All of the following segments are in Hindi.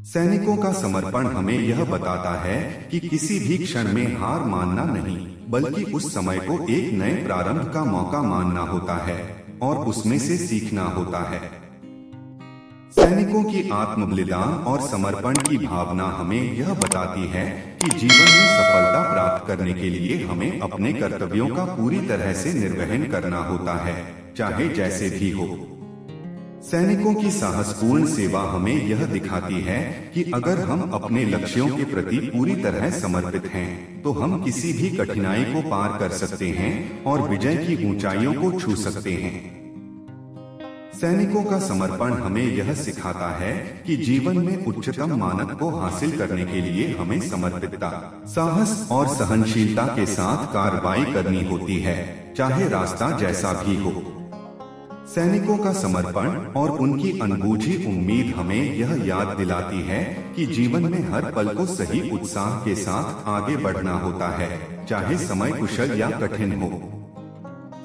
सैनिकों का समर्पण हमें यह बताता है कि किसी भी क्षण में हार मानना नहीं, बल्कि उस समय को एक नए प्रारंभ का मौका मानना होता है और उसमें से सीखना होता है। सैनिकों की आत्म बलिदान और समर्पण की भावना हमें यह बताती है कि जीवन में सफलता प्राप्त करने के लिए हमें अपने कर्तव्यों का पूरी तरह से निर्वहन करना होता है, चाहे जैसे भी हो। सैनिकों की साहसपूर्ण सेवा हमें यह दिखाती है कि अगर हम अपने लक्ष्यों के प्रति पूरी तरह समर्पित हैं, तो हम किसी भी कठिनाई को पार कर सकते हैं और विजय की ऊंचाइयों को छू सकते हैं। सैनिकों का समर्पण हमें यह सिखाता है कि जीवन में उच्चतम मानक को हासिल करने के लिए हमें समर्पितता, साहस और सहनशीलता के साथ कार्रवाई करनी होती है, चाहे रास्ता जैसा भी हो। सैनिकों का समर्पण और उनकी अनबूझी उम्मीद हमें यह याद दिलाती है कि जीवन में हर पल को सही उत्साह के साथ आगे बढ़ना होता है, चाहे समय कुशल या कठिन हो।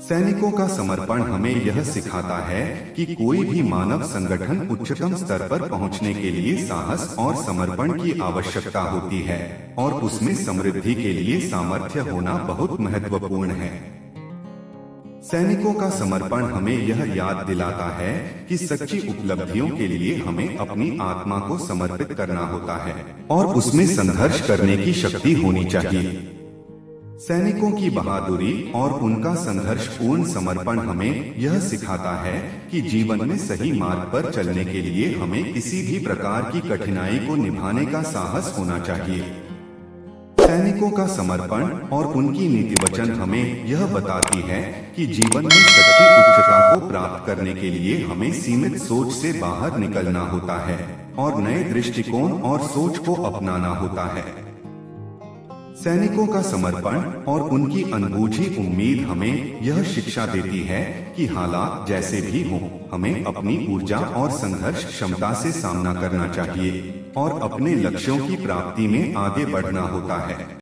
सैनिकों का समर्पण हमें यह सिखाता है कि कोई भी मानव संगठन उच्चतम स्तर पर पहुंचने के लिए साहस और समर्पण की आवश्यकता होती है और उसमें समृद्धि के लिए सामर्थ्य होना बहुत महत्वपूर्ण है। सैनिकों का समर्पण हमें यह याद दिलाता है कि सच्ची उपलब्धियों के लिए हमें अपनी आत्मा को समर्पित करना होता है और उसमें संघर्ष करने की शक्ति होनी चाहिए। सैनिकों की बहादुरी और उनका संघर्षपूर्ण समर्पण हमें यह सिखाता है कि जीवन में सही मार्ग पर चलने के लिए हमें किसी भी प्रकार की कठिनाई को निभाने का साहस होना चाहिए। सैनिकों का समर्पण और उनकी नीति वचन हमें यह बताती है कि जीवन में सच्ची उच्चता को प्राप्त करने के लिए हमें सीमित सोच से बाहर निकलना होता है और नए दृष्टिकोण और सोच को अपनाना होता है। सैनिकों का समर्पण और उनकी अनबूझी उम्मीद हमें यह शिक्षा देती है कि हालात जैसे भी हों, हमें अपनी ऊर्जा और संघर्ष क्षमता से सामना करना चाहिए और अपने लक्ष्यों की प्राप्ति में आगे बढ़ना होता है।